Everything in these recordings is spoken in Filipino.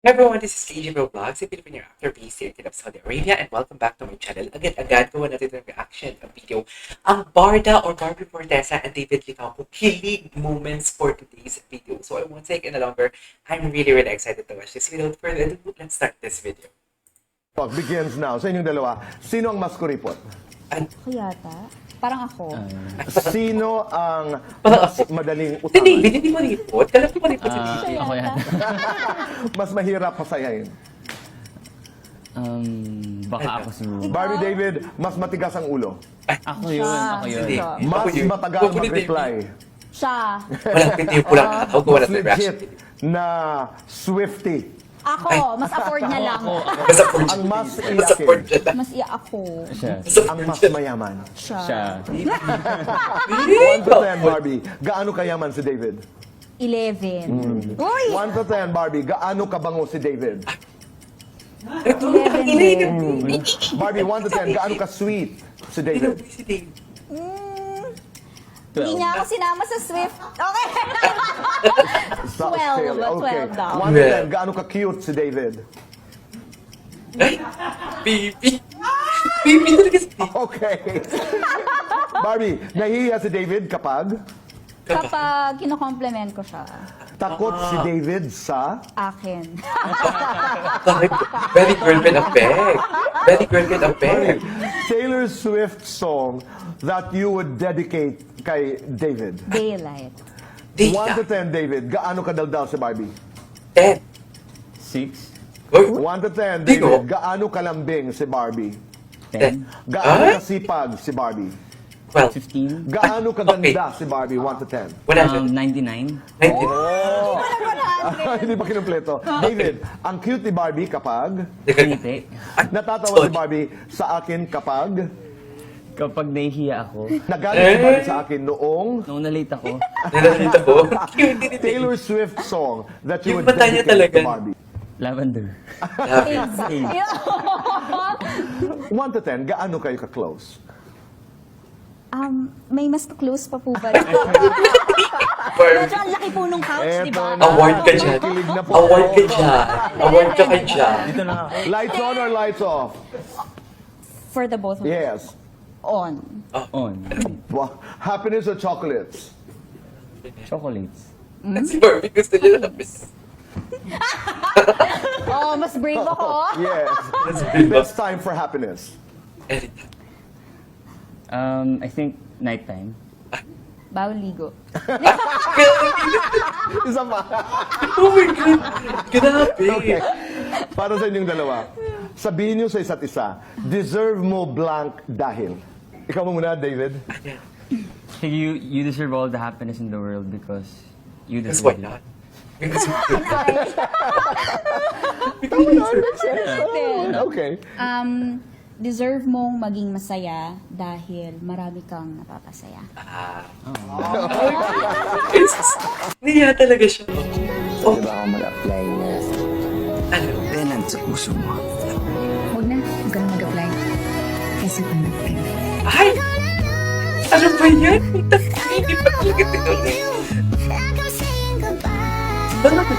Hey everyone, this is KJ Vlogs, a Filipino actor based here in Saudi Arabia, and welcome back to my channel. Agad-agad gawa natin ng reaction ng video. Ang Barda or Barbie Fortesa and David Licauco kilig moments for today's video. So I won't take any longer. I'm really excited to watch this video. Without further ado, let's start this video. Begins now. Sa inyong dalawa, sino ang mas kuripot? Ako yata. Parang ako. Sino ang mas madaling Si David, utangan? hindi mo ripot. Kala ko maripot si David. Ako yan. Mas mahirap pasayahin? Baka ako siguro. Barbie David, mas matigas ang ulo. Ako yun, ako yun. Hindi. Mas Ako yun. matagal Ako ni mag-reply. Siya. Walang piti yung pulang tao. Gawa Mas natin ng reaction legit video. na Swifty. Ako. Mas afford na lang. Basta for Ang mas Basta for iyakin. Mas iya ako. Siya. Ang mas mayaman. Siya. Siya. 1 to 10, Barbie. Gaano kayaman si David? 11. Uy! 1 to 10, Barbie. Gaano kabango si David? Ito, 11 din. Barbie, 1 to 10. Gaano ka-sweet si David? Si David. Hindi niya ako sinama sa Swift. Okay. Sa 12, scale. but 12 daw. 1 to 10. Gaano ka-cute si David? Ay! Baby! Baby talaga si David. Okay. Barbie, nahihiya si David kapag Kapag kino-compliment ko siya, takot si David sa... akin. Very girlfriend affair. Very girlfriend affair. Taylor Swift song that you would dedicate kay David. Daylight. 1 to 10, David. Gaano kadaldal si Barbie? 10. 6, Uy, 1 to 10, Di ko. David. Gaano kalambing si Barbie? 10, Gaano Ay? kasipag si Barbie? 12. 15, Gaano kaganda si Barbie? 1 to 10. 100. 99. 19. Hindi pa kinumpleto. David, ang cute ni Barbie kapag... Ngiti. Natatawa si Barbie sa akin kapag... Kapag nahihiya ako, Nagalit si Barbie sa akin noong... nung nalate ako, Nalilito ko. Cute din ito. Taylor Swift song that you Yung would mata niya dedicate to talaga. Barbie. lavender. 1 to 10, gaano kayo ka-close? May mas close pa po ba? Medyo ang laki po nung couch, di ba? Eto na. Award ka dyan. Kilig na po. Award ka dyan. Award ka kay dyan. Dito na ako. Lights on or lights off? For the both of us. Yes. On. On. Wow. Happiness or chocolates? Chocolates. Si Barbie gusto niya na lapis. Oh, mas brave ako. Yes. Best time for happiness. Anytime. I think nighttime. Bawal ligo. Isa pa. Oh my God. Grabe. Okay. Para sa inyong dalawa, sabihin niyo sa isa't isa, deserve mo blank dahil. Ikaw mo muna, David. You deserve all the happiness in the world because you Because why deserve it. not? Because Okay. Deserve mong maging masaya dahil marami kang napapasaya. Niya talaga siya. Oh, Di ba ako mag-apply na ano? tenant sa puso mo? Huwag na, huwag ka na mag-apply. Kasi panat ka na. Ay! Ano ba yan? Puta, hindi pa talaga tinuloy. Bakit?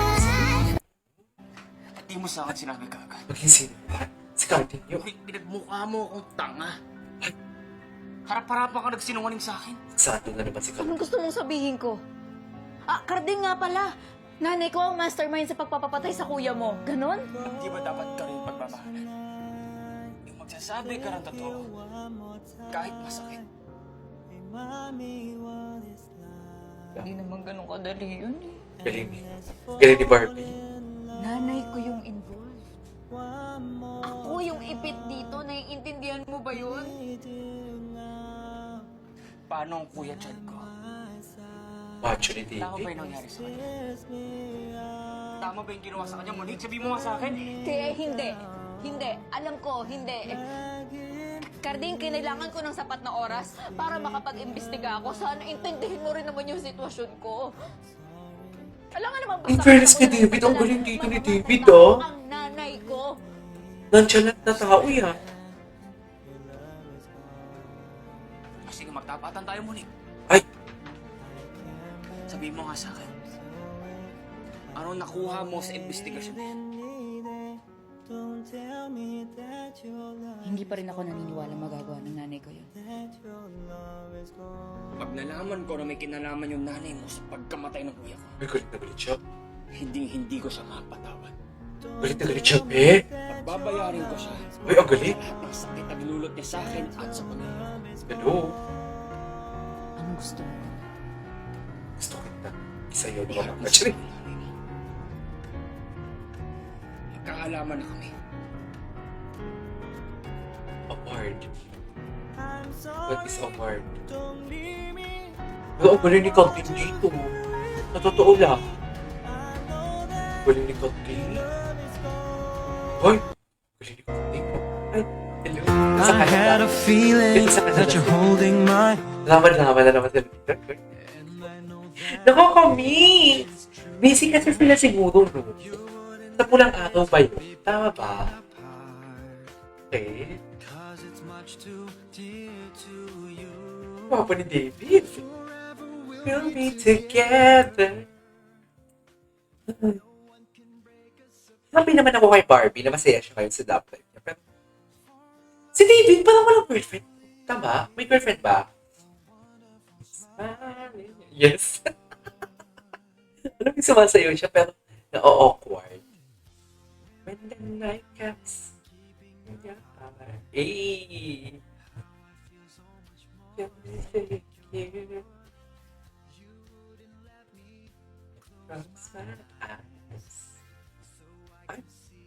Di mo sa akin sinabi kagad. Maging sino ba? Si Cardinio. Uy, pinagmukha mo akong tanga. Harap-harapan ka nagsinungaling sa akin. Saan na naman si Cardinio? Anong gusto mong sabihin ko? Carding nga pala. Nanay ko ang mastermind sa pagpapapatay sa kuya mo. Ganon? Di ba dapat ka rin pagmamahalan? Yung magsasabi ka ng totoo, kahit masakit. Hindi naman ganun kadali yun eh. Galing ni. Galing ni Barbie. Nanay ko yung involved. Ako yung ipit dito. Naiintindihan mo ba yun? Paano ang kuya Chad ko? Macho ni Tama ba David. yung nangyari sa kanya? Tama ba yung ginawa sa kanya? Monique, sabi mo nga sa akin. Kaya hindi. Hindi. Alam ko, hindi. Carding, kinailangan ko ng sapat na oras para makapag-imbestiga ako. Sana intindihin mo rin naman yung sitwasyon ko. Alam nga naman, In basta fairness ako kay na David, ang nagdala, galing dito ni mamamatay David, ako oh. ang nanay ko. Nonchalant na tao yan. Sige, magtapatan tayo, Monique. Ay! Sabihin mo nga sa akin. Ano nakuha mo sa investigasyon? hindi pa rin ako naniniwala magagawa ng nanay ko yun. Pag nalaman ko na may kinalaman yung nanay mo sa pagkamatay ng kuya ko, May galit na galit siya. hindi ko siya mapatawad. Galit na galit siya, be. Pagbabayarin ko siya. Ay, ang galit. Lahat ng sakit na dinulot niya sa akin at sa pamilya ko. Hello. Anong gusto mo? Gusto kita. Isa yun. Iharap mo Actually, sa nanay mo. Magkakalaman na kami. award. What is award? Ang galing ni Calvin dito. Sa totoo lang. Galing ni Calvin. Hoy! Galing ni Calvin. Ay, hello. Sa I had a feeling that you're holding my Laman na naman sila dito. Nakaka-miss! Busy kasi sila siguro, no? Sa pulang araw ba yun? Tama ba? Okay. Papa ni David. We'll be together. Happy naman ako kay Barbie na masaya siya ngayon sa love life niya. Pero si David, parang walang girlfriend. Tama? May girlfriend ba? Yes. Alam yung sumasayaw siya pero na-awkward. When the night comes. Hey!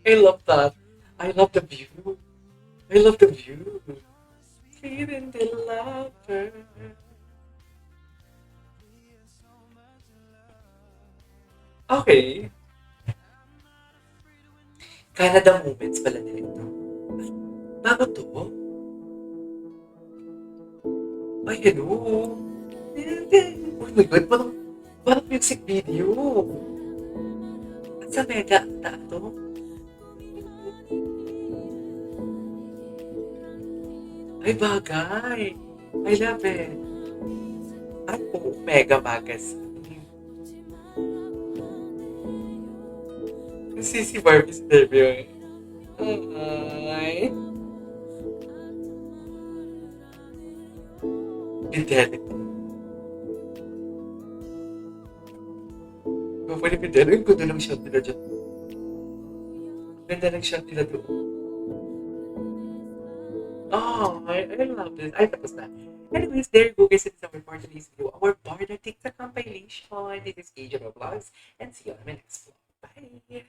I love that. I love the view. I love the view. Feeling the lover. Okay. Canada Moments pala nila ito. Ay, bago to? Ay, hello. Oh my God, parang music video. At sa mega ata to. Ay, bagay. I love it. Ay, oo, mega magazine. Si Barbie's debut. Ay. Fidelity. Pwede Fidelity. Ang ganda ng shot nila dyan. Ganda ng shot nila doon. Oh, I love this. Ay, tapos na. Anyways, there you go guys. It's our for today's video. Our Barda TikTok compilation. This is Agent Vlogs. And see you on my next vlog. Bye!